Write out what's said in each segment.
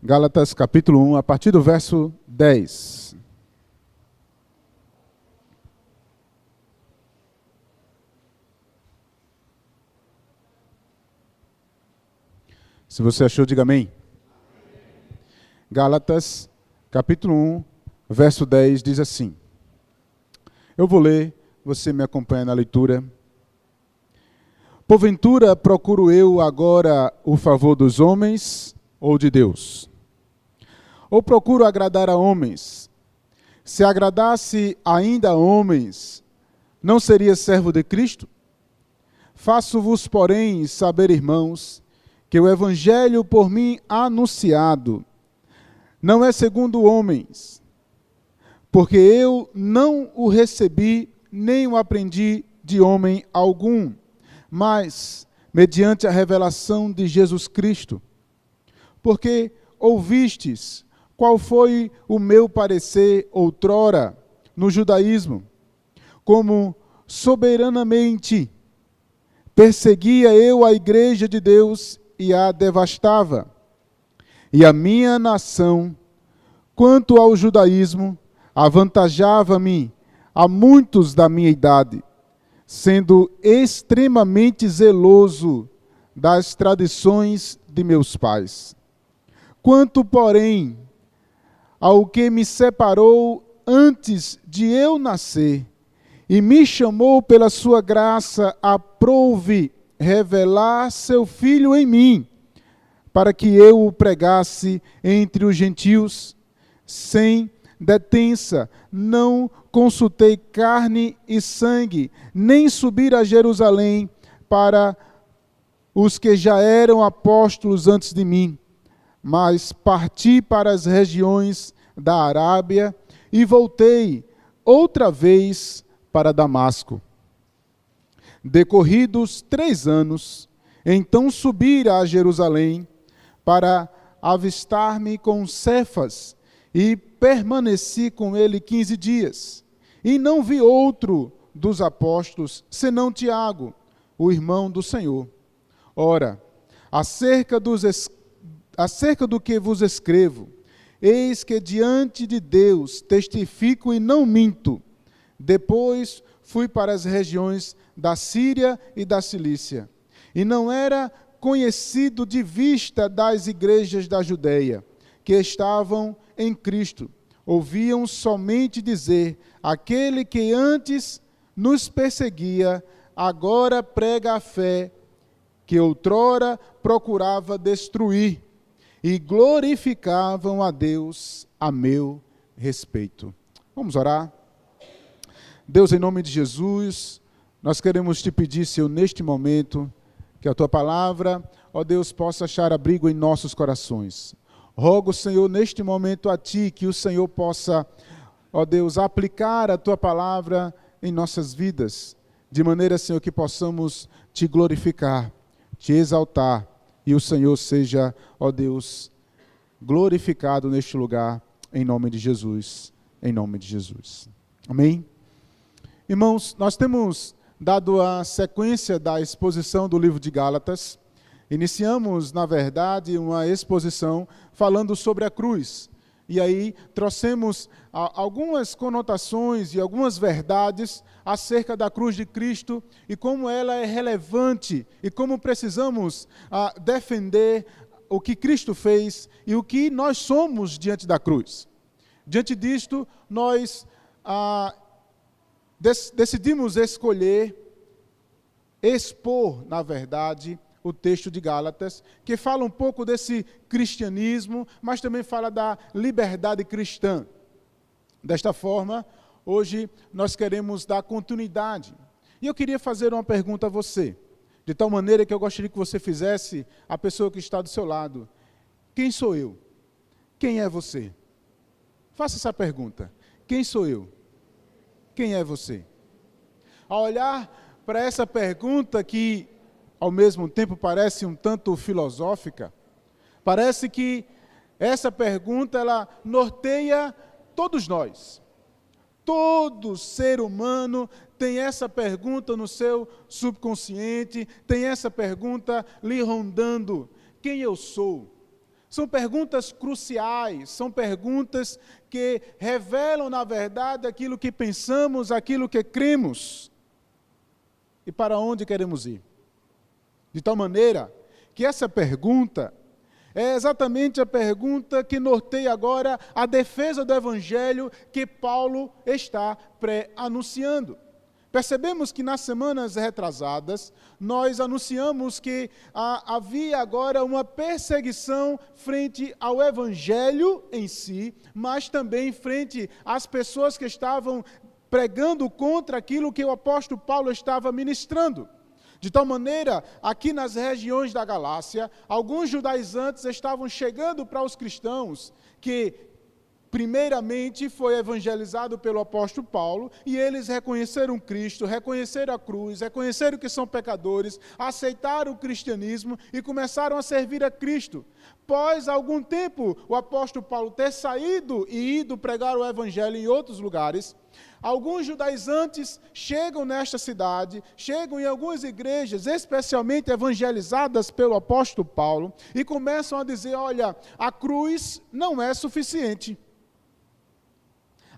Gálatas capítulo 1, a partir do verso 10. Se você achou, diga amém. Gálatas capítulo 1, verso 10 diz assim. Eu vou ler, você me acompanha na leitura. Porventura procuro eu agora o favor dos homens ou de Deus? Ou procuro agradar a homens? Se agradasse ainda a homens, não seria servo de Cristo? Faço-vos, porém, saber, irmãos, que o evangelho por mim anunciado não é segundo homens, porque eu não o recebi, nem o aprendi de homem algum, mas mediante a revelação de Jesus Cristo. Porque ouvistes qual foi o meu parecer outrora no judaísmo, como soberanamente perseguia eu a igreja de Deus e a devastava. E a minha nação, quanto ao judaísmo, avantajava-me a muitos da minha idade, sendo extremamente zeloso das tradições de meus pais. Quanto, porém, ao que me separou antes de eu nascer, e me chamou pela sua graça, aprouve revelar seu Filho em mim, para que eu o pregasse entre os gentios, sem detença, não consultei carne e sangue, nem subir a Jerusalém para os que já eram apóstolos antes de mim, mas parti para as regiões da Arábia e voltei outra vez para Damasco. Decorridos 3 anos, então subi a Jerusalém para avistar-me com Cefas e permaneci com ele 15 dias. E não vi outro dos apóstolos, senão Tiago, o irmão do Senhor. Ora, acerca do que vos escrevo, eis que diante de Deus testifico e não minto. Depois fui para as regiões da Síria e da Cilícia, e não era conhecido de vista das igrejas da Judeia, que estavam em Cristo. Ouviam somente dizer, aquele que antes nos perseguia, agora prega a fé, que outrora procurava destruir, e glorificavam a Deus a meu respeito. Vamos orar? Deus, em nome de Jesus, nós queremos te pedir, Senhor, neste momento, que a Tua palavra, ó Deus, possa achar abrigo em nossos corações. Rogo, Senhor, neste momento a Ti, que o Senhor possa, ó Deus, aplicar a Tua palavra em nossas vidas, de maneira, Senhor, que possamos Te glorificar, Te exaltar, e o Senhor seja, ó Deus, glorificado neste lugar, em nome de Jesus, em nome de Jesus. Amém? Irmãos, nós temos dado a sequência da exposição do livro de Gálatas. Iniciamos, na verdade, uma exposição falando sobre a cruz. E aí trouxemos algumas conotações e algumas verdades acerca da cruz de Cristo e como ela é relevante e como precisamos defender o que Cristo fez e o que nós somos diante da cruz. Diante disto, nós decidimos expor, na verdade, o texto de Gálatas, que fala um pouco desse cristianismo, mas também fala da liberdade cristã. Desta forma, hoje nós queremos dar continuidade. E eu queria fazer uma pergunta a você, de tal maneira que eu gostaria que você fizesse a pessoa que está do seu lado. Quem sou eu? Quem é você? Faça essa pergunta. Quem sou eu? Quem é você? Ao olhar para essa pergunta que, ao mesmo tempo, parece um tanto filosófica, parece que essa pergunta, ela norteia todos nós. Todo ser humano tem essa pergunta no seu subconsciente, tem essa pergunta lhe rondando. Quem eu sou? São perguntas cruciais, são perguntas que revelam, na verdade, aquilo que pensamos, aquilo que cremos e para onde queremos ir. De tal maneira que essa pergunta é exatamente a pergunta que norteia agora a defesa do Evangelho que Paulo está pré-anunciando. Percebemos que nas semanas retrasadas, nós anunciamos que havia agora uma perseguição frente ao Evangelho em si, mas também frente às pessoas que estavam pregando contra aquilo que o apóstolo Paulo estava ministrando. De tal maneira, aqui nas regiões da Galácia, alguns judaizantes estavam chegando para os cristãos que primeiramente foi evangelizado pelo apóstolo Paulo, e eles reconheceram Cristo, reconheceram a cruz, reconheceram que são pecadores, aceitaram o cristianismo e começaram a servir a Cristo. Após algum tempo, o apóstolo Paulo ter saído e ido pregar o evangelho em outros lugares, alguns judaizantes chegam nesta cidade, chegam em algumas igrejas, especialmente evangelizadas pelo apóstolo Paulo, e começam a dizer, olha, a cruz não é suficiente.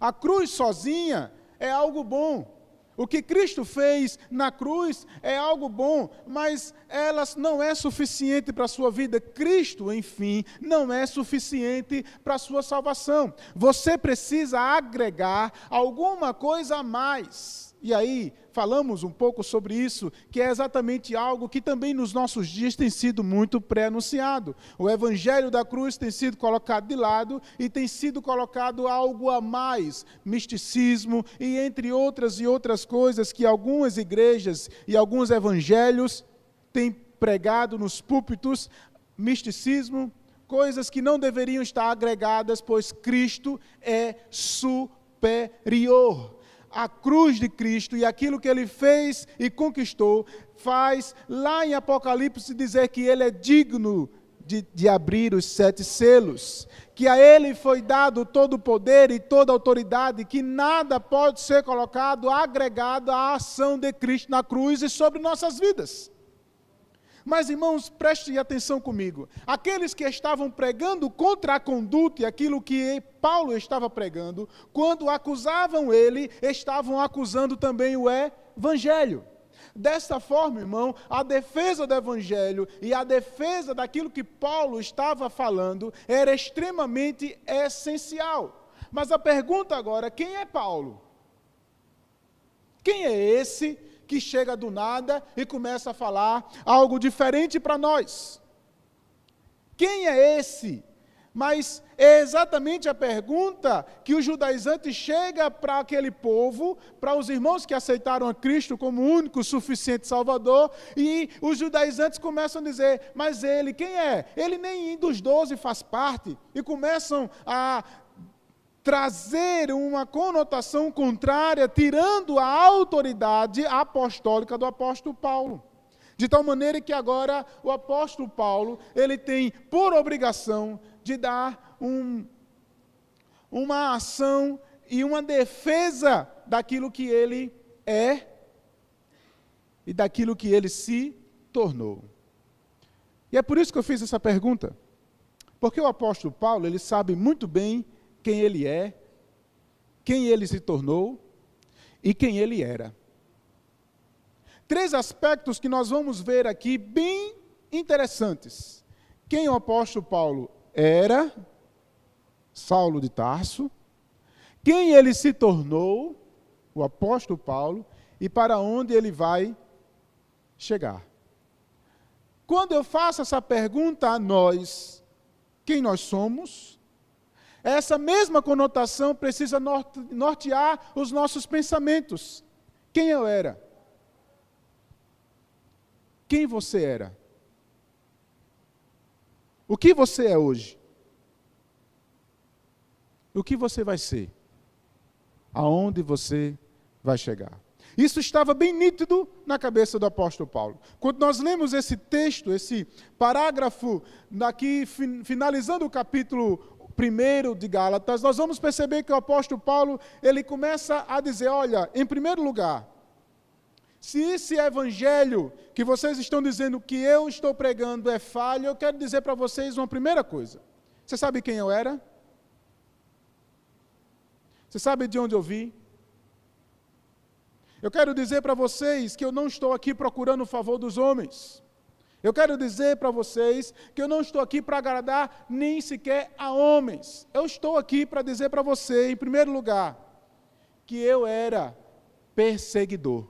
A cruz sozinha é algo bom. O que Cristo fez na cruz é algo bom, mas ela não é suficiente para a sua vida. Cristo, enfim, não é suficiente para a sua salvação. Você precisa agregar alguma coisa a mais. E aí, falamos um pouco sobre isso, que é exatamente algo que também nos nossos dias tem sido muito pré-anunciado. O evangelho da cruz tem sido colocado de lado e tem sido colocado algo a mais, misticismo e entre outras coisas que algumas igrejas e alguns evangelhos têm pregado nos púlpitos, misticismo, coisas que não deveriam estar agregadas, pois Cristo é superior. A cruz de Cristo e aquilo que Ele fez e conquistou, faz lá em Apocalipse dizer que Ele é digno de abrir os 7 selos, que a Ele foi dado todo o poder e toda a autoridade, que nada pode ser colocado, agregado à ação de Cristo na cruz e sobre nossas vidas. Mas, irmãos, prestem atenção comigo. Aqueles que estavam pregando contra a conduta e aquilo que Paulo estava pregando, quando acusavam ele, estavam acusando também o Evangelho. Desta forma, irmão, a defesa do Evangelho e a defesa daquilo que Paulo estava falando era extremamente essencial. Mas a pergunta agora, quem é Paulo? Quem é esse que chega do nada e começa a falar algo diferente para nós? Quem é esse? Mas é exatamente a pergunta que o judaizante chega para aquele povo, para os irmãos que aceitaram a Cristo como único, suficiente Salvador, e os judaizantes começam a dizer, mas ele, quem é? Ele nem dos 12 faz parte, e começam a trazer uma conotação contrária, tirando a autoridade apostólica do apóstolo Paulo. De tal maneira que agora o apóstolo Paulo, ele tem por obrigação de dar uma ação e uma defesa daquilo que ele é e daquilo que ele se tornou. E é por isso que eu fiz essa pergunta. Porque o apóstolo Paulo, ele sabe muito bem quem ele é, quem ele se tornou e quem ele era. 3 aspectos que nós vamos ver aqui bem interessantes. Quem o apóstolo Paulo era, Saulo de Tarso, quem ele se tornou, o apóstolo Paulo, e para onde ele vai chegar. Quando eu faço essa pergunta a nós, quem nós somos, essa mesma conotação precisa nortear os nossos pensamentos. Quem eu era? Quem você era? O que você é hoje? O que você vai ser? Aonde você vai chegar? Isso estava bem nítido na cabeça do apóstolo Paulo. Quando nós lemos esse texto, esse parágrafo, daqui, finalizando o capítulo 1 de Gálatas, nós vamos perceber que o apóstolo Paulo, ele começa a dizer, olha, em primeiro lugar, se esse evangelho que vocês estão dizendo que eu estou pregando é falho, eu quero dizer para vocês uma primeira coisa. Você sabe quem eu era? Você sabe de onde eu vim? Eu quero dizer para vocês que eu não estou aqui procurando o favor dos homens. Eu quero dizer para vocês que eu não estou aqui para agradar nem sequer a homens. Eu estou aqui para dizer para você, em primeiro lugar, que eu era perseguidor.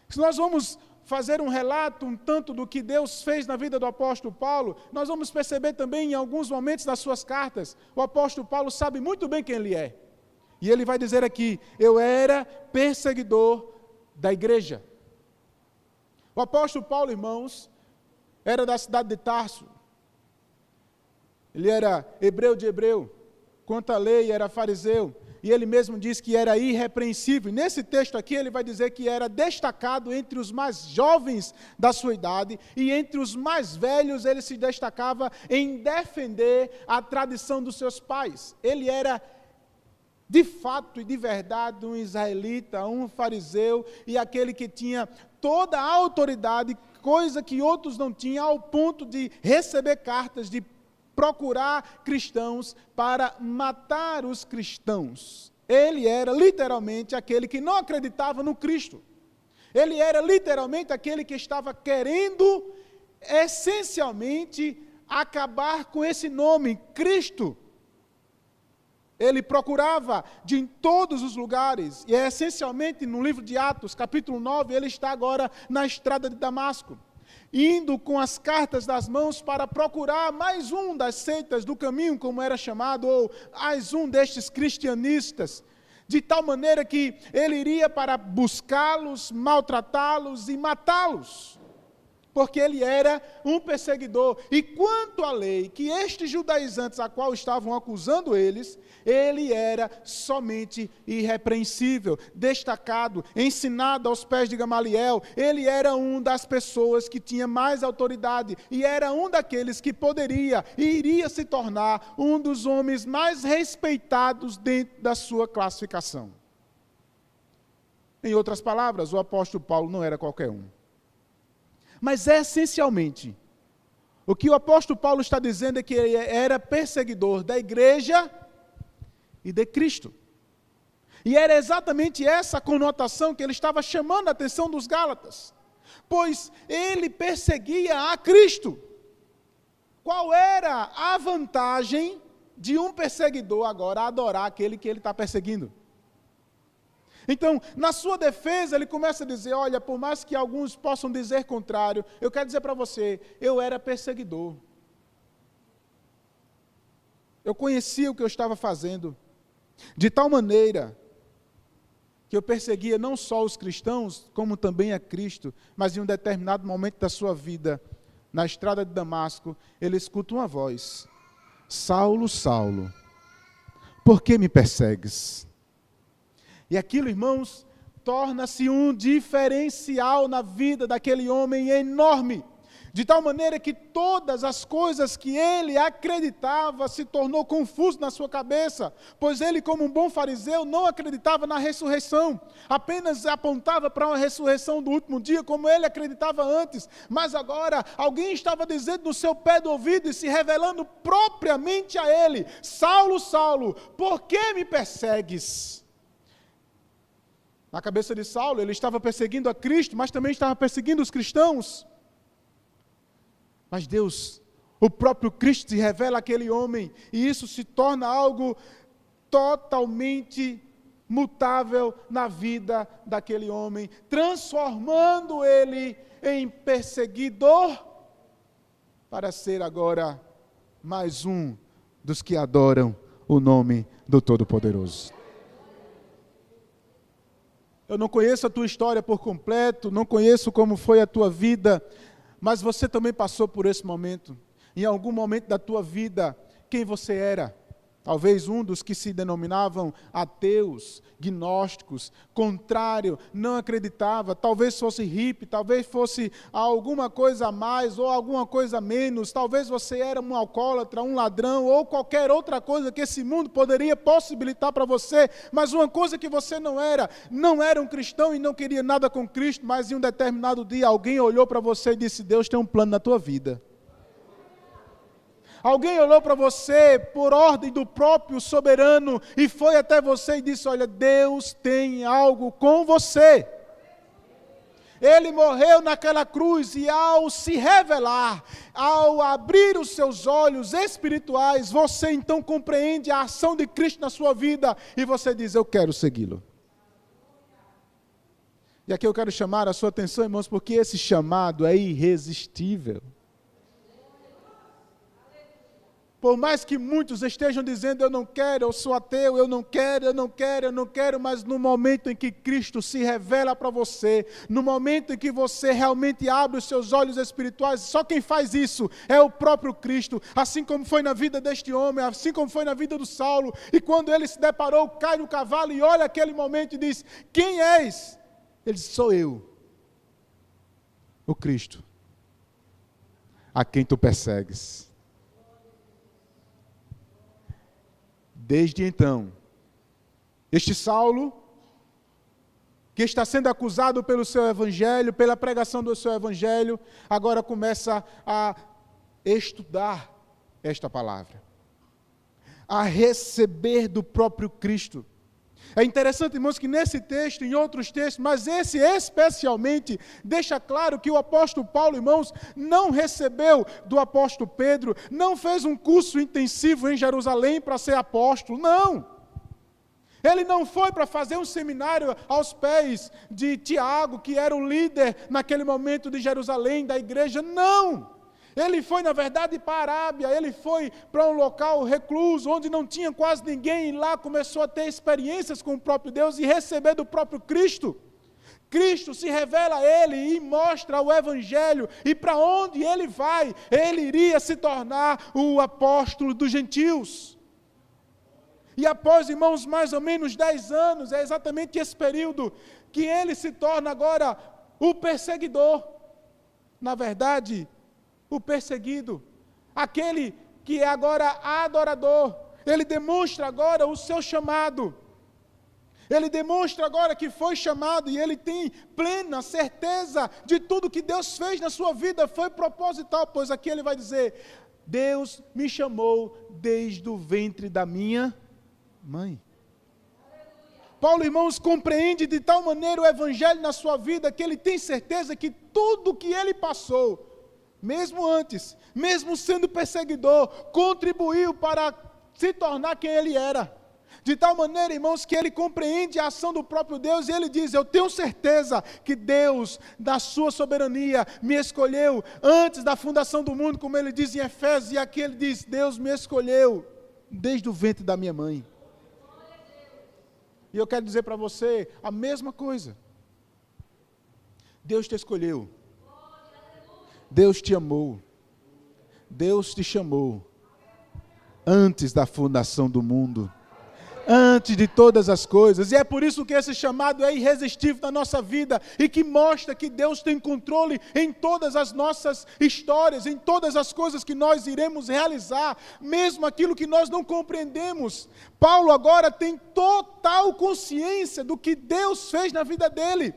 Se nós vamos fazer um relato um tanto do que Deus fez na vida do apóstolo Paulo, nós vamos perceber também em alguns momentos das suas cartas, o apóstolo Paulo sabe muito bem quem ele é. E ele vai dizer aqui, eu era perseguidor da igreja. O apóstolo Paulo, irmãos, era da cidade de Tarso. Ele era hebreu de hebreu, quanto à lei era fariseu. E ele mesmo diz que era irrepreensível. E nesse texto aqui ele vai dizer que era destacado entre os mais jovens da sua idade e entre os mais velhos ele se destacava em defender a tradição dos seus pais. Ele era de fato e de verdade um israelita, um fariseu e aquele que tinha toda a autoridade, coisa que outros não tinham, ao ponto de receber cartas, de procurar cristãos para matar os cristãos. Ele era literalmente aquele que não acreditava no Cristo. Ele era literalmente aquele que estava querendo essencialmente acabar com esse nome, Cristo. Ele procurava em todos os lugares, e é essencialmente no livro de Atos, capítulo 9, ele está agora na estrada de Damasco, indo com as cartas das mãos para procurar mais um das seitas do caminho, como era chamado, ou mais um destes cristianistas, de tal maneira que ele iria para buscá-los, maltratá-los e matá-los, porque ele era um perseguidor. E quanto à lei, que estes judaizantes a qual estavam acusando eles, ele era somente irrepreensível, destacado, ensinado aos pés de Gamaliel. Ele era uma das pessoas que tinha mais autoridade e era um daqueles que poderia e iria se tornar um dos homens mais respeitados dentro da sua classificação. Em outras palavras, o apóstolo Paulo não era qualquer um. Mas essencialmente, o que o apóstolo Paulo está dizendo é que ele era perseguidor da igreja e de Cristo. E era exatamente essa conotação que ele estava chamando a atenção dos Gálatas, pois ele perseguia a Cristo. Qual era a vantagem de um perseguidor agora adorar aquele que ele está perseguindo? Então, na sua defesa, ele começa a dizer, olha, por mais que alguns possam dizer contrário, eu quero dizer para você, eu era perseguidor. Eu conhecia o que eu estava fazendo, de tal maneira que eu perseguia não só os cristãos, como também a Cristo, mas em um determinado momento da sua vida, na estrada de Damasco, ele escuta uma voz, Saulo, Saulo, por que me persegues? E aquilo, irmãos, torna-se um diferencial na vida daquele homem enorme, de tal maneira que todas as coisas que ele acreditava se tornou confuso na sua cabeça, pois ele, como um bom fariseu, não acreditava na ressurreição, apenas apontava para uma ressurreição do último dia, como ele acreditava antes, mas agora alguém estava dizendo no seu pé do ouvido e se revelando propriamente a ele, Saulo, Saulo, por que me persegues? Na cabeça de Saulo, ele estava perseguindo a Cristo, mas também estava perseguindo os cristãos. Mas Deus, o próprio Cristo se revela àquele homem, e isso se torna algo totalmente mutável na vida daquele homem, transformando ele em perseguidor, para ser agora mais um dos que adoram o nome do Todo-Poderoso. Eu não conheço a tua história por completo, não conheço como foi a tua vida, mas você também passou por esse momento. Em algum momento da tua vida, quem você era? Talvez um dos que se denominavam ateus, gnósticos, contrário, não acreditava, talvez fosse hippie, talvez fosse alguma coisa a mais ou alguma coisa a menos, talvez você era um alcoólatra, um ladrão ou qualquer outra coisa que esse mundo poderia possibilitar para você, mas uma coisa que você não era um cristão e não queria nada com Cristo, mas em um determinado dia alguém olhou para você e disse, Deus tem um plano na tua vida. Alguém olhou para você por ordem do próprio soberano e foi até você e disse: olha, Deus tem algo com você. Ele morreu naquela cruz e ao se revelar, ao abrir os seus olhos espirituais, você então compreende a ação de Cristo na sua vida e você diz: eu quero segui-lo. E aqui eu quero chamar a sua atenção, irmãos, porque esse chamado é irresistível. Por mais que muitos estejam dizendo: eu não quero, eu sou ateu, eu não quero, mas no momento em que Cristo se revela para você, no momento em que você realmente abre os seus olhos espirituais, só quem faz isso é o próprio Cristo, assim como foi na vida deste homem, assim como foi na vida do Saulo, e quando ele se deparou, cai no cavalo e olha aquele momento e diz: quem és? Ele diz: sou eu, o Cristo, a quem tu persegues. Desde então, este Saulo, que está sendo acusado pelo seu evangelho, pela pregação do seu evangelho, agora começa a estudar esta palavra, a receber do próprio Cristo. É interessante, irmãos, que nesse texto, em outros textos, mas esse especialmente, deixa claro que o apóstolo Paulo, irmãos, não recebeu do apóstolo Pedro, não fez um curso intensivo em Jerusalém para ser apóstolo, não. Ele não foi para fazer um seminário aos pés de Tiago, que era o líder naquele momento de Jerusalém, da igreja, não. Ele foi, na verdade, para a Arábia, ele foi para um local recluso, onde não tinha quase ninguém, e lá começou a ter experiências com o próprio Deus e receber do próprio Cristo. Cristo se revela a ele e mostra o Evangelho, e para onde ele vai, ele iria se tornar o apóstolo dos gentios. E após, irmãos, mais ou menos 10 anos, é exatamente esse período, que ele se torna agora o perseguidor. Na verdade, o perseguido, aquele que é agora adorador, ele demonstra agora o seu chamado, ele demonstra agora que foi chamado e ele tem plena certeza de tudo que Deus fez na sua vida foi proposital, pois aqui ele vai dizer: Deus me chamou desde o ventre da minha mãe. Paulo, irmãos, compreende de tal maneira o evangelho na sua vida que ele tem certeza que tudo que ele passou, mesmo antes, mesmo sendo perseguidor, contribuiu para se tornar quem ele era. De tal maneira, irmãos, que ele compreende a ação do próprio Deus e ele diz: eu tenho certeza que Deus, da sua soberania, me escolheu antes da fundação do mundo, como ele diz em Efésios, e aqui ele diz: Deus me escolheu desde o ventre da minha mãe. E eu quero dizer para você a mesma coisa. Deus te escolheu. Deus te amou, Deus te chamou, antes da fundação do mundo, antes de todas as coisas, e é por isso que esse chamado é irresistível na nossa vida, e que mostra que Deus tem controle em todas as nossas histórias, em todas as coisas que nós iremos realizar, mesmo aquilo que nós não compreendemos. Paulo agora tem total consciência do que Deus fez na vida dele.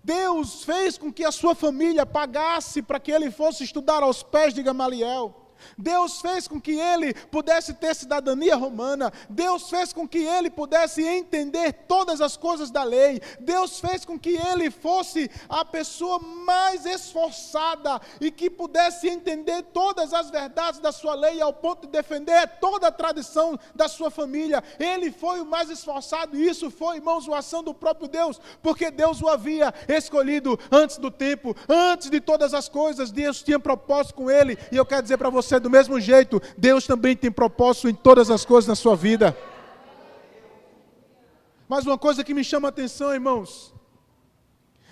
Deus fez com que a sua família pagasse para que ele fosse estudar aos pés de Gamaliel. Deus fez com que ele pudesse ter cidadania romana. Deus fez com que ele pudesse entender todas as coisas da lei. Deus fez com que ele fosse a pessoa mais esforçada e que pudesse entender todas as verdades da sua lei ao ponto de defender toda a tradição da sua família. Ele foi o mais esforçado e isso foi, irmãos, a ação do próprio Deus, porque Deus o havia escolhido antes do tempo, antes de todas as coisas. Deus tinha propósito com ele, e eu quero dizer para você, do mesmo jeito, Deus também tem propósito em todas as coisas na sua vida. Mas uma coisa que me chama a atenção, irmãos,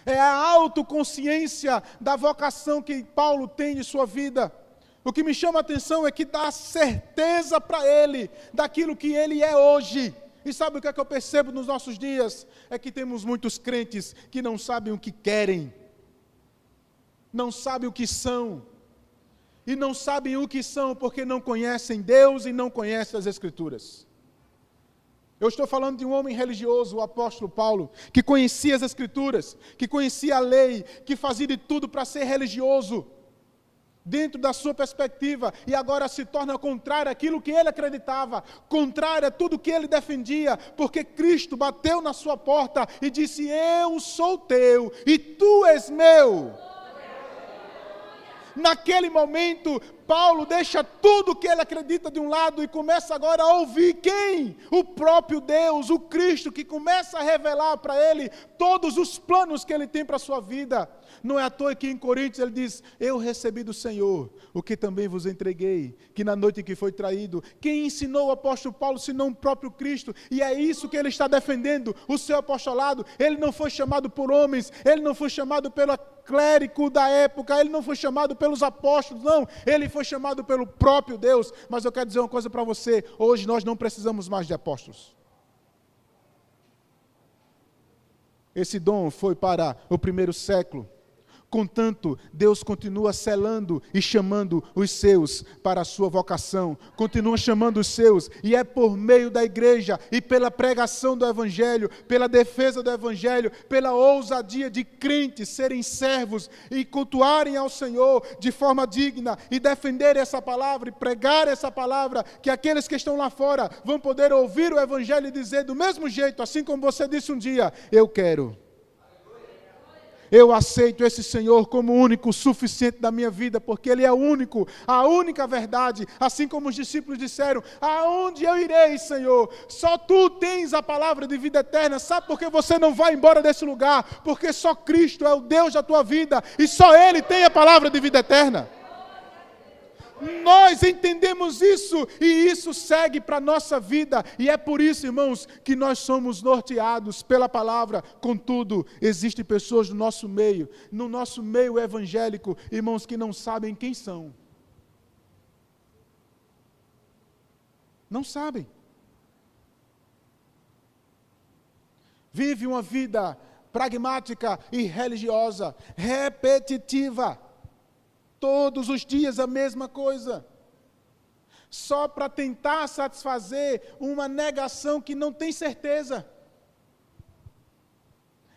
é a autoconsciência da vocação que Paulo tem em sua vida. O que me chama a atenção é que dá certeza para ele daquilo que ele é hoje. E sabe o que é que eu percebo nos nossos dias? É que temos muitos crentes que não sabem o que querem, não sabem o que são, e não sabem o que são porque não conhecem Deus e não conhecem as Escrituras. Eu estou falando de um homem religioso, o apóstolo Paulo, que conhecia as Escrituras, que conhecia a lei, que fazia de tudo para ser religioso. dentro da sua perspectiva, e agora se torna contrária àquilo que ele acreditava, contrária a tudo que ele defendia, porque Cristo bateu na sua porta e disse: eu sou teu e tu és meu. Naquele momento, Paulo deixa tudo que ele acredita de um lado e começa agora a ouvir quem? O próprio Deus, o Cristo, que começa a revelar para ele todos os planos que ele tem para a sua vida. Não é à toa que em Coríntios ele diz: eu recebi do Senhor o que também vos entreguei, que na noite em que foi traído, quem ensinou o apóstolo Paulo senão o próprio Cristo? E é isso que ele está defendendo, o seu apostolado. Ele não foi chamado por homens, ele não foi chamado pelo clérigo da época, ele não foi chamado pelos apóstolos, não, ele foi chamado pelo próprio Deus. Mas eu quero dizer uma coisa para você: hoje nós não precisamos mais de apóstolos. Esse dom foi para o primeiro século. Contanto, Deus continua selando e chamando os seus para a sua vocação, continua chamando os seus, e é por meio da igreja e pela pregação do Evangelho, pela defesa do Evangelho, pela ousadia de crentes serem servos e cultuarem ao Senhor de forma digna e defender essa palavra e pregar essa palavra, que aqueles que estão lá fora vão poder ouvir o Evangelho e dizer do mesmo jeito, assim como você disse um dia: eu quero. Eu aceito esse Senhor como o único, suficiente da minha vida, porque Ele é o único, a única verdade. Assim como os discípulos disseram: aonde eu irei, Senhor? Só Tu tens a palavra de vida eterna. Sabe por que você não vai embora desse lugar? Porque só Cristo é o Deus da tua vida e só Ele tem a palavra de vida eterna. Nós entendemos isso e isso segue para a nossa vida, e é por isso, irmãos, que nós somos norteados pela palavra. Contudo, existem pessoas no nosso meio evangélico, irmãos, que não sabem quem são. Não sabem. Vive uma vida pragmática e religiosa, repetitiva. Todos os dias a mesma coisa, só para tentar satisfazer uma negação que não tem certeza.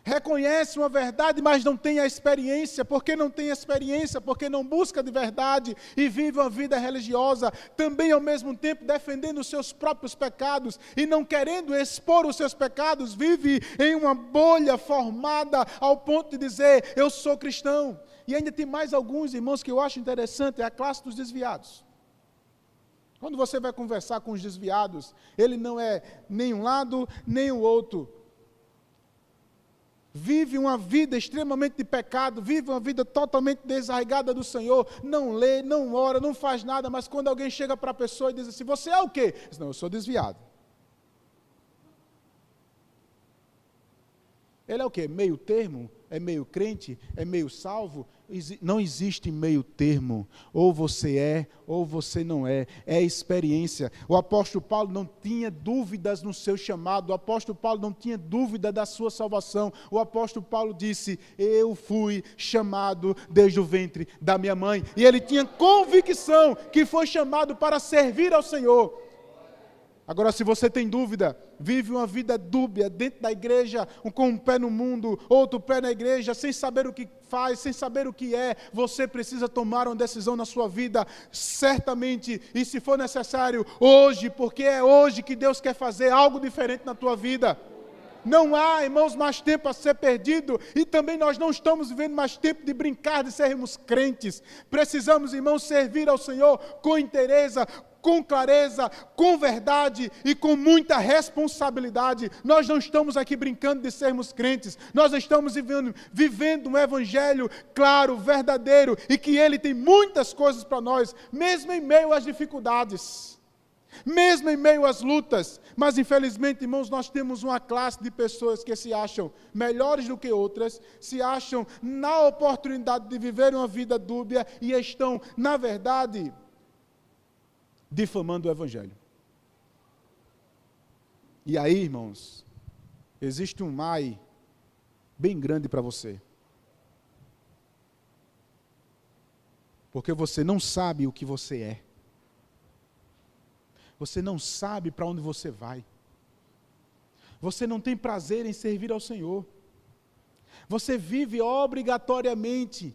Reconhece uma verdade, mas não tem a experiência. Por que não tem experiência? Porque não busca de verdade e vive uma vida religiosa, também ao mesmo tempo defendendo os seus próprios pecados e não querendo expor os seus pecados, vive em uma bolha formada ao ponto de dizer: eu sou cristão. E ainda tem mais alguns, irmãos, que eu acho interessante, é a classe dos desviados. Quando você vai conversar com os desviados, ele não é nem um lado, nem o outro. Vive uma vida extremamente de pecado, vive uma vida totalmente desarraigada do Senhor, não lê, não ora, não faz nada, mas quando alguém chega para a pessoa e diz assim: você é o quê? Diz: não, eu sou desviado. Ele é o quê? Meio termo? É meio crente? É meio salvo? Não existe meio termo. Ou você é, ou você não é. É experiência. O apóstolo Paulo não tinha dúvidas no seu chamado. O apóstolo Paulo não tinha dúvida da sua salvação. O apóstolo Paulo disse: eu fui chamado desde o ventre da minha mãe. E ele tinha convicção que foi chamado para servir ao Senhor. Agora, se você tem dúvida, vive uma vida dúbia dentro da igreja, com um pé no mundo, outro pé na igreja, sem saber o que faz, sem saber o que é, você precisa tomar uma decisão na sua vida, certamente, e se for necessário, hoje, porque é hoje que Deus quer fazer algo diferente na tua vida. Não há, irmãos, mais tempo a ser perdido, e também nós não estamos vivendo mais tempo de brincar, de sermos crentes. Precisamos, irmãos, servir ao Senhor com inteireza, com clareza, com verdade e com muita responsabilidade. Nós não estamos aqui brincando de sermos crentes, nós estamos vivendo um evangelho claro, verdadeiro, e que ele tem muitas coisas para nós, mesmo em meio às dificuldades, mesmo em meio às lutas. Mas infelizmente, irmãos, nós temos uma classe de pessoas que se acham melhores do que outras, se acham na oportunidade de viver uma vida dúbia e estão, na verdade, difamando o Evangelho. E aí, irmãos, existe um ai bem grande para você. Porque você não sabe o que você é. Você não sabe para onde você vai. Você não tem prazer em servir ao Senhor. Você vive obrigatoriamente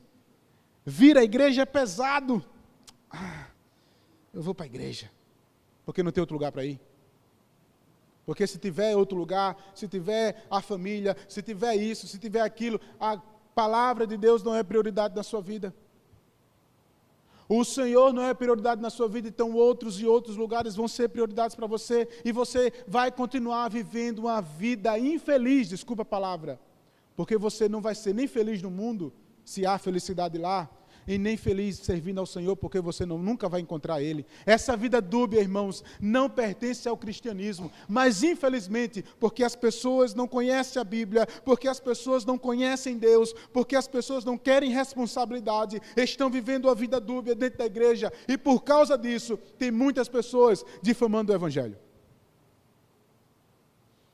vir à igreja é pesado. Eu vou para a igreja, porque não tem outro lugar para ir. Porque se tiver outro lugar, se tiver a família, se tiver isso, se tiver aquilo, a palavra de Deus não é prioridade na sua vida. O Senhor não é prioridade na sua vida, então outros e outros lugares vão ser prioridades para você, e você vai continuar vivendo uma vida infeliz, desculpa a palavra, porque você não vai ser nem feliz no mundo, se há felicidade lá, e nem feliz servindo ao Senhor, porque você nunca vai encontrar Ele. Essa vida dúbia, irmãos, não pertence ao cristianismo, mas infelizmente, porque as pessoas não conhecem a Bíblia, porque as pessoas não conhecem Deus, porque as pessoas não querem responsabilidade, estão vivendo a vida dúbia dentro da igreja, e por causa disso, tem muitas pessoas difamando o Evangelho.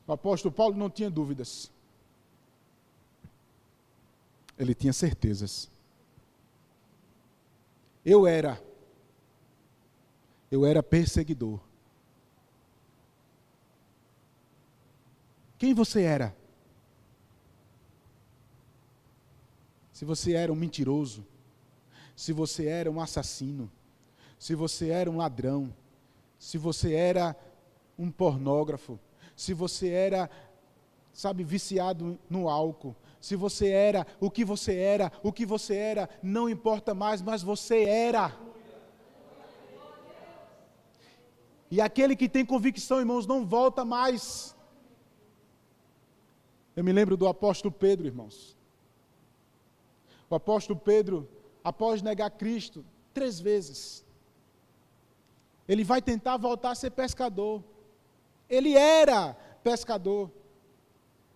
O apóstolo Paulo não tinha dúvidas, ele tinha certezas. Eu era perseguidor. Quem você era? Se você era um mentiroso, se você era um assassino, se você era um ladrão, se você era um pornógrafo, se você era, viciado no álcool, se você era, o que você era, não importa mais, mas você era. E aquele que tem convicção, irmãos, não volta mais. Eu me lembro do apóstolo Pedro, irmãos. O apóstolo Pedro, após negar Cristo 3 vezes, ele vai tentar voltar a ser pescador. Ele era pescador.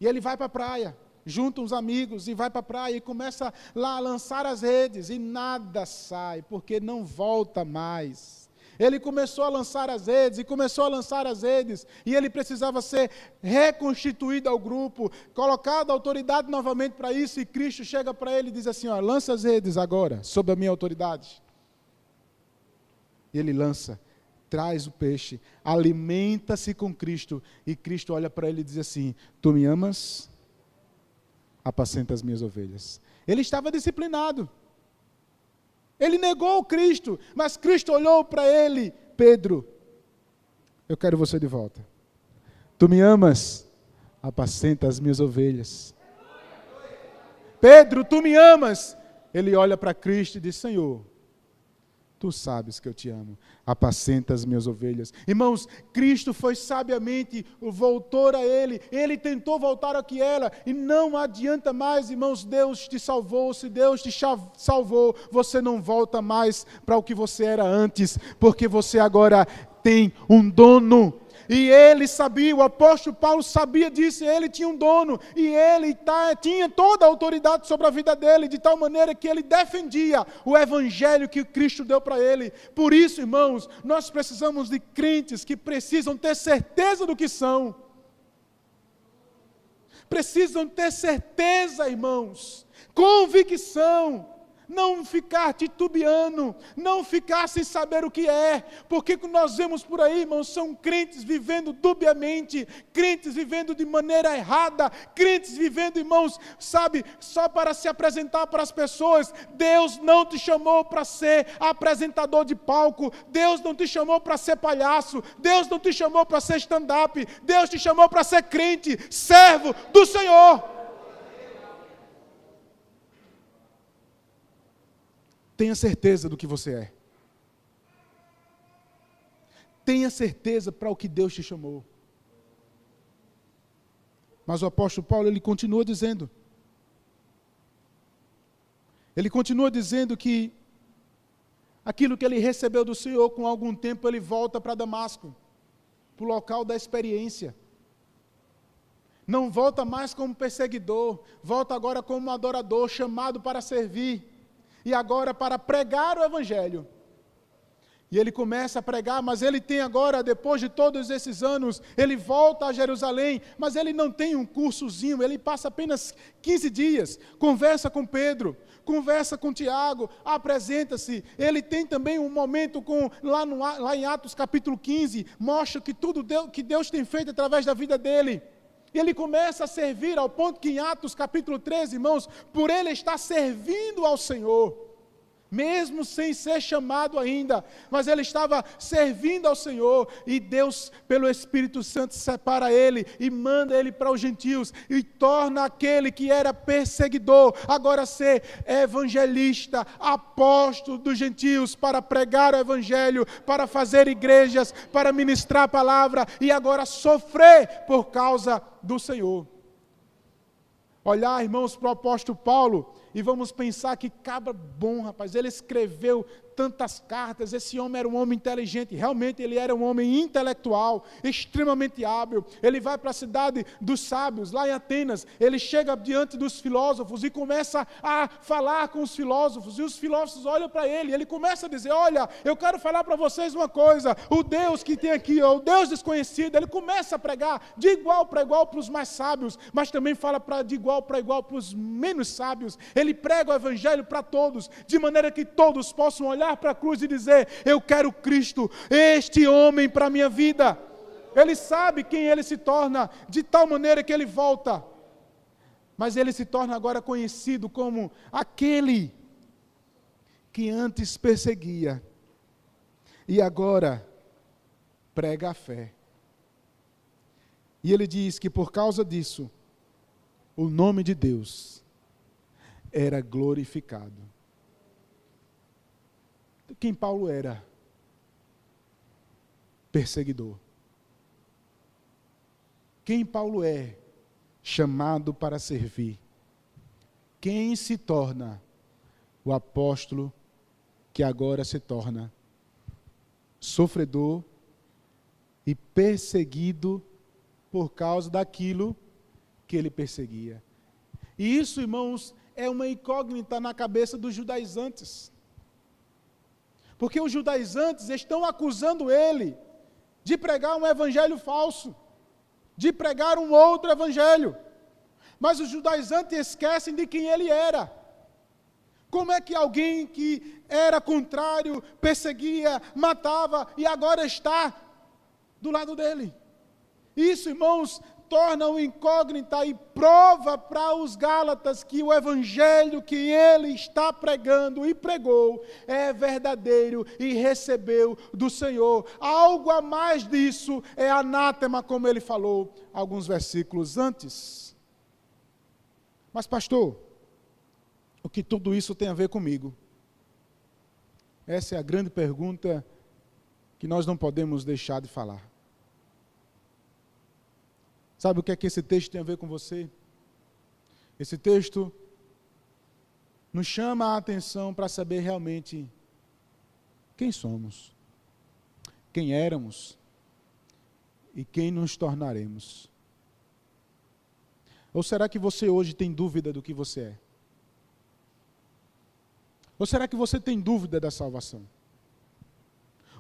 E ele vai para a praia, junta uns amigos e vai para a praia e começa lá a lançar as redes e nada sai, porque não volta mais. Ele começou a lançar as redes e ele precisava ser reconstituído ao grupo, colocado a autoridade novamente para isso, e Cristo chega para ele e diz assim, lança as redes agora, sob a minha autoridade. E ele lança, traz o peixe, alimenta-se com Cristo, e Cristo olha para ele e diz assim, tu me amas? Apacenta as minhas ovelhas. Ele estava disciplinado. Ele negou Cristo, mas Cristo olhou para ele, Pedro, eu quero você de volta. Tu me amas? Apacenta as minhas ovelhas. Pedro, tu me amas? Ele olha para Cristo e diz, Senhor, tu sabes que eu te amo, apacenta as minhas ovelhas. Irmãos, Cristo foi sabiamente, voltou a ele tentou voltar ao que era, e não adianta mais, irmãos, Deus te salvou, se Deus te salvou, você não volta mais para o que você era antes, porque você agora tem um dono. E ele sabia, o apóstolo Paulo sabia disso, ele tinha um dono, e ele tinha toda a autoridade sobre a vida dele, de tal maneira que ele defendia o evangelho que Cristo deu para ele. Por isso, irmãos, nós precisamos de crentes que precisam ter certeza do que são. Precisam ter certeza, irmãos, convicção. Não ficar titubeando, não ficar sem saber o que é, porque nós vemos por aí, irmãos, são crentes vivendo dubiamente, crentes vivendo de maneira errada, crentes vivendo, irmãos, só para se apresentar para as pessoas. Deus não te chamou para ser apresentador de palco, Deus não te chamou para ser palhaço, Deus não te chamou para ser stand-up, Deus te chamou para ser crente, servo do Senhor. Tenha certeza do que você é. Tenha certeza para o que Deus te chamou. Mas o apóstolo Paulo, ele continua dizendo. Ele continua dizendo que aquilo que ele recebeu do Senhor, com algum tempo ele volta para Damasco, para o local da experiência. Não volta mais como perseguidor, volta agora como adorador, chamado para servir. E agora para pregar o Evangelho. E ele começa a pregar, mas ele tem agora, depois de todos esses anos, ele volta a Jerusalém, mas ele não tem um cursozinho, ele passa apenas 15 dias, conversa com Pedro, conversa com Tiago, apresenta-se. Ele tem também um momento lá em Atos capítulo 15, mostra que tudo que Deus tem feito através da vida dele. E ele começa a servir ao ponto que em Atos capítulo 13, irmãos, por ele estar servindo ao Senhor, mesmo sem ser chamado ainda, mas ele estava servindo ao Senhor, e Deus, pelo Espírito Santo, separa ele e manda ele para os gentios, e torna aquele que era perseguidor, agora ser evangelista, apóstolo dos gentios, para pregar o evangelho, para fazer igrejas, para ministrar a palavra, e agora sofrer por causa do Senhor. Olhar, irmãos, para o apóstolo Paulo, e vamos pensar que cabra bom, rapaz, ele escreveu tantas cartas, esse homem era um homem inteligente, realmente ele era um homem intelectual, extremamente hábil. Ele vai para a cidade dos sábios, lá em Atenas, ele chega diante dos filósofos e começa a falar com os filósofos, e os filósofos olham para ele, e ele começa a dizer: olha, eu quero falar para vocês uma coisa, o Deus que tem aqui, o Deus desconhecido. Ele começa a pregar de igual para igual para os mais sábios, mas também fala de igual para igual para os menos sábios. Ele prega o evangelho para todos, de maneira que todos possam olhar para a cruz e dizer: eu quero Cristo, este homem para a minha vida. Ele sabe quem ele se torna, de tal maneira que ele volta, mas ele se torna agora conhecido como aquele que antes perseguia e agora prega a fé. E ele diz que por causa disso, o nome de Deus era glorificado. Quem Paulo era? Perseguidor. Quem Paulo é? Chamado para servir. Quem se torna? O apóstolo que agora se torna sofredor e perseguido por causa daquilo que ele perseguia. E isso, irmãos, é uma incógnita na cabeça dos judaizantes. Porque os judaizantes estão acusando ele de pregar um evangelho falso, de pregar um outro evangelho. Mas os judaizantes esquecem de quem ele era. Como é que alguém que era contrário, perseguia, matava, e agora está do lado dele? Isso, irmãos, torna uma incógnita e prova para os Gálatas que o evangelho que ele está pregando e pregou é verdadeiro e recebeu do Senhor. Algo a mais disso é anátema, como ele falou alguns versículos antes. Mas, pastor, o que tudo isso tem a ver comigo? Essa é a grande pergunta que nós não podemos deixar de falar. Sabe o que é que esse texto tem a ver com você? Esse texto nos chama a atenção para saber realmente quem somos, quem éramos e quem nos tornaremos. Ou será que você hoje tem dúvida do que você é? Ou será que você tem dúvida da salvação?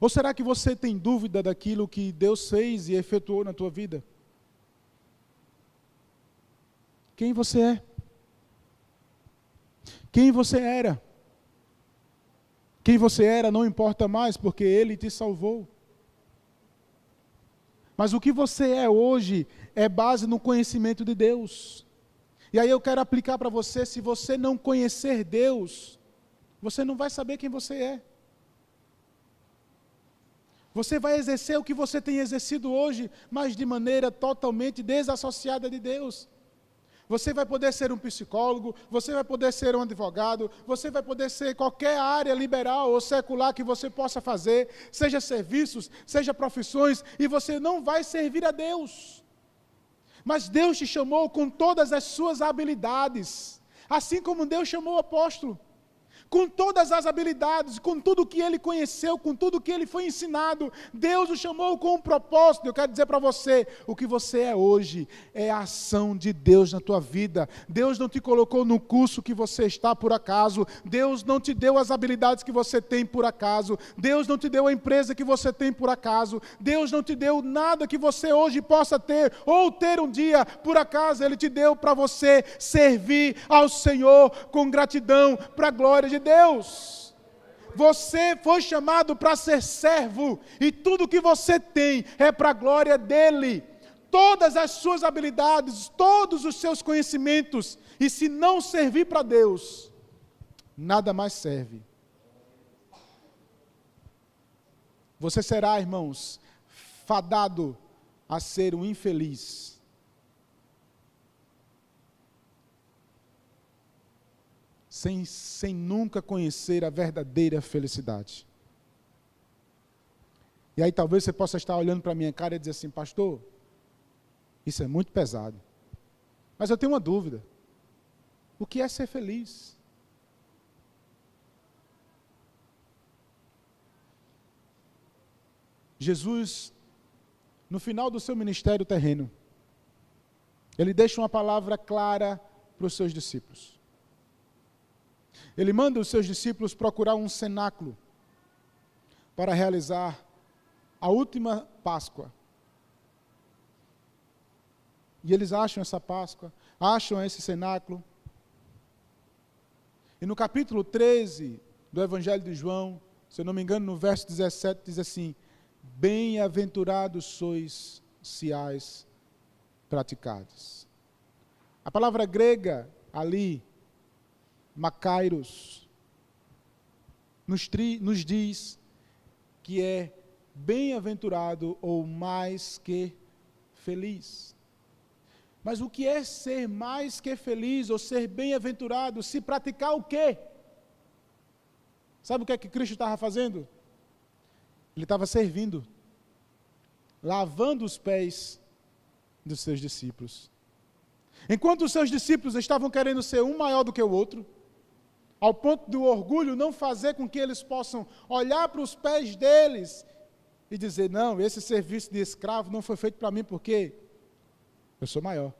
Ou será que você tem dúvida daquilo que Deus fez e efetuou na tua vida? Quem você é? Quem você era? Quem você era não importa mais, porque Ele te salvou. Mas o que você é hoje é base no conhecimento de Deus. E aí eu quero aplicar para você: se você não conhecer Deus, você não vai saber quem você é. Você vai exercer o que você tem exercido hoje, mas de maneira totalmente desassociada de Deus. Você vai poder ser um psicólogo, você vai poder ser um advogado, você vai poder ser qualquer área liberal ou secular que você possa fazer, seja serviços, seja profissões, e você não vai servir a Deus. Mas Deus te chamou com todas as suas habilidades, assim como Deus chamou o apóstolo. Com todas as habilidades, com tudo o que ele conheceu, com tudo o que ele foi ensinado, Deus o chamou com um propósito. Eu quero dizer para você, o que você é hoje é a ação de Deus na tua vida. Deus não te colocou no curso que você está por acaso, Deus não te deu as habilidades que você tem por acaso, Deus não te deu a empresa que você tem por acaso, Deus não te deu nada que você hoje possa ter, ou ter um dia, por acaso. Ele te deu para você servir ao Senhor com gratidão, para a glória de Deus. Você foi chamado para ser servo, e tudo que você tem é para a glória dele. Todas as suas habilidades, todos os seus conhecimentos, e se não servir para Deus, nada mais serve. Você será, irmãos, fadado a ser um infeliz. Sem nunca conhecer a verdadeira felicidade. E aí talvez você possa estar olhando para a minha cara e dizer assim, pastor, isso é muito pesado. Mas eu tenho uma dúvida. O que é ser feliz? Jesus, no final do seu ministério terreno, ele deixa uma palavra clara para os seus discípulos. Ele manda os seus discípulos procurar um cenáculo para realizar a última Páscoa. E eles acham essa Páscoa, acham esse cenáculo. E no capítulo 13 do Evangelho de João, se eu não me engano, no verso 17, diz assim, bem-aventurados sois se as praticados. A palavra grega ali, makairos, nos diz que é bem-aventurado ou mais que feliz. Mas o que é ser mais que feliz ou ser bem-aventurado? Se praticar o quê? Sabe o que é que Cristo estava fazendo? Ele estava servindo, lavando os pés dos seus discípulos. Enquanto os seus discípulos estavam querendo ser um maior do que o outro, ao ponto do orgulho não fazer com que eles possam olhar para os pés deles e dizer, não, esse serviço de escravo não foi feito para mim porque eu sou maior.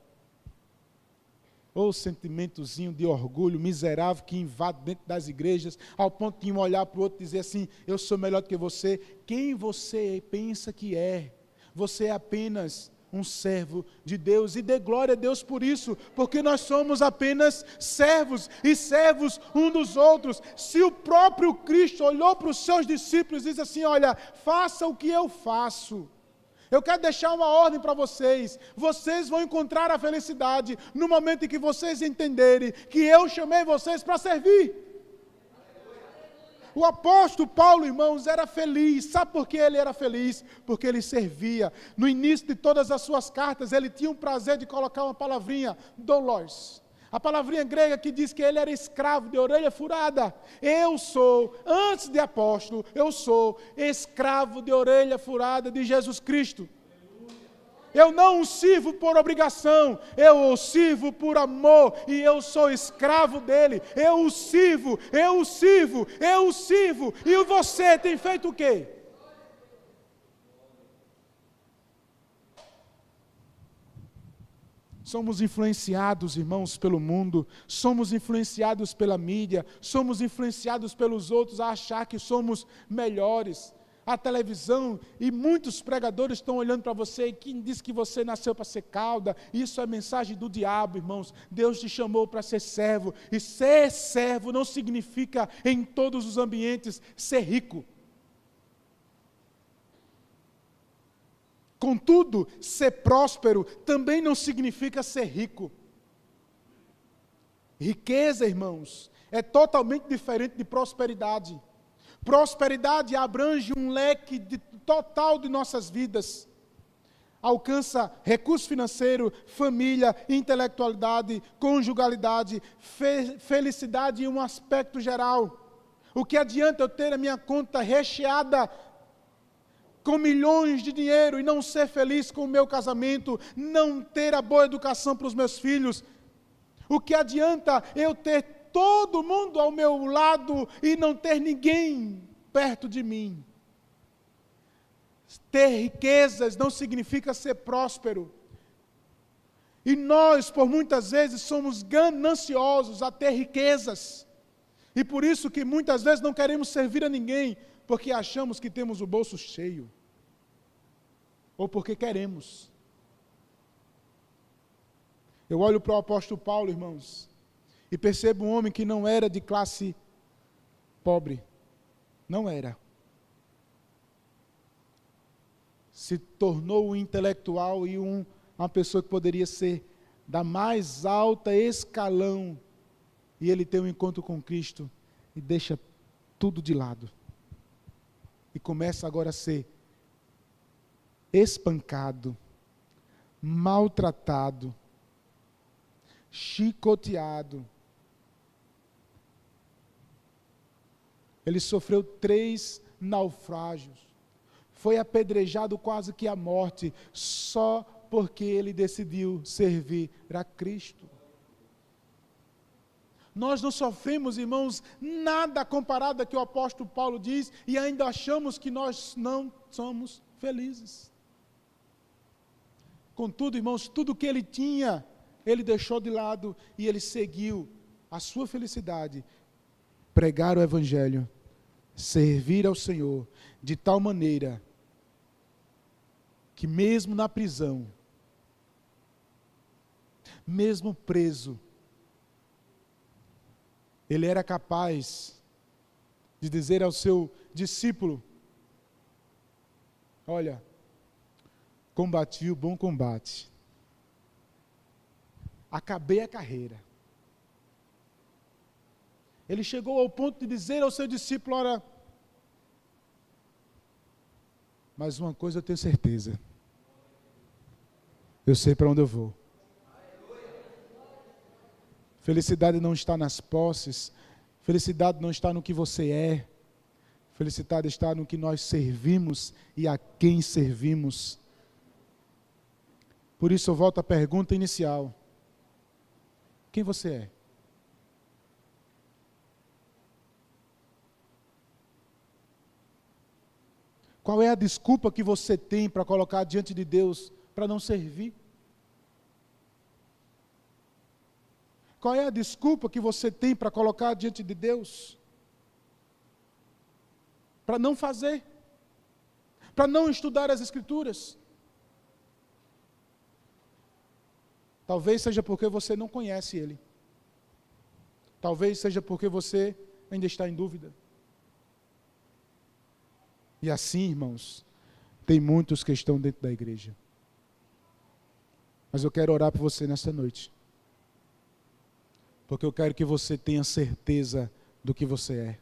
Ou sentimentozinho de orgulho miserável que invade dentro das igrejas, ao ponto de um olhar para o outro e dizer assim, eu sou melhor do que você. Quem você pensa que é? Você é apenas um servo de Deus, e dê glória a Deus por isso, porque nós somos apenas servos, e servos um dos outros. Se o próprio Cristo olhou para os seus discípulos e disse assim, olha, faça o que eu faço, eu quero deixar uma ordem para vocês, vocês vão encontrar a felicidade no momento em que vocês entenderem que eu chamei vocês para servir. O apóstolo Paulo, irmãos, era feliz. Sabe por que ele era feliz? Porque ele servia. No início de todas as suas cartas, ele tinha o prazer de colocar uma palavrinha, doulos. A palavrinha grega que diz que ele era escravo de orelha furada. Eu sou, antes de apóstolo, eu sou escravo de orelha furada de Jesus Cristo. Eu não o sirvo por obrigação, eu o sirvo por amor, e eu sou escravo dele. Eu o sirvo, eu o sirvo, eu o sirvo. E você tem feito o quê? Somos influenciados, irmãos, pelo mundo, somos influenciados pela mídia, somos influenciados pelos outros a achar que somos melhores. A televisão e muitos pregadores estão olhando para você, e quem diz que você nasceu para ser cauda, isso é mensagem do diabo, irmãos. Deus te chamou para ser servo, e ser servo não significa em todos os ambientes ser rico. Contudo, ser próspero também não significa ser rico. Riqueza, irmãos, é totalmente diferente de prosperidade. Prosperidade abrange um leque total de nossas vidas. Alcança recurso financeiro, família, intelectualidade, conjugalidade, felicidade em um aspecto geral. O que adianta eu ter a minha conta recheada com milhões de dinheiro e não ser feliz com o meu casamento, não ter a boa educação para os meus filhos? O que adianta eu ter todo mundo ao meu lado e não ter ninguém perto de mim? Ter riquezas não significa ser próspero. E nós, por muitas vezes, somos gananciosos a ter riquezas. E por isso que muitas vezes não queremos servir a ninguém, porque achamos que temos o bolso cheio. Ou porque queremos. Eu olho para o apóstolo Paulo, irmãos, e percebo um homem que não era de classe pobre. Não era. Se tornou um intelectual e uma pessoa que poderia ser da mais alta escalão. E ele tem um encontro com Cristo e deixa tudo de lado. e começa agora a ser espancado, maltratado, chicoteado. Ele sofreu 3 naufrágios. Foi apedrejado quase que à morte, só porque ele decidiu servir a Cristo. Nós não sofremos, irmãos, nada comparado ao que o apóstolo Paulo diz, e ainda achamos que nós não somos felizes. Contudo, irmãos, tudo que ele tinha, ele deixou de lado e ele seguiu a sua felicidade, pregar o Evangelho, servir ao Senhor, de tal maneira que mesmo na prisão, mesmo preso, ele era capaz de dizer ao seu discípulo: olha, combati o bom combate, acabei a carreira. Ele chegou ao ponto de dizer ao seu discípulo: olha, mas uma coisa eu tenho certeza, eu sei para onde eu vou. Felicidade não está nas posses, felicidade não está no que você é, felicidade está no que nós servimos e a quem servimos. Por isso eu volto à pergunta inicial: quem você é? Qual é a desculpa que você tem para colocar diante de Deus para não servir? Qual é a desculpa que você tem para colocar diante de Deus para não fazer? Para não estudar as Escrituras? Talvez seja porque você não conhece Ele. Talvez seja porque você ainda está em dúvida. E assim, irmãos, tem muitos que estão dentro da igreja. Mas eu quero orar por você nesta noite. Porque eu quero que você tenha certeza do que você é.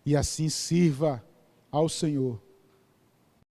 E assim sirva ao Senhor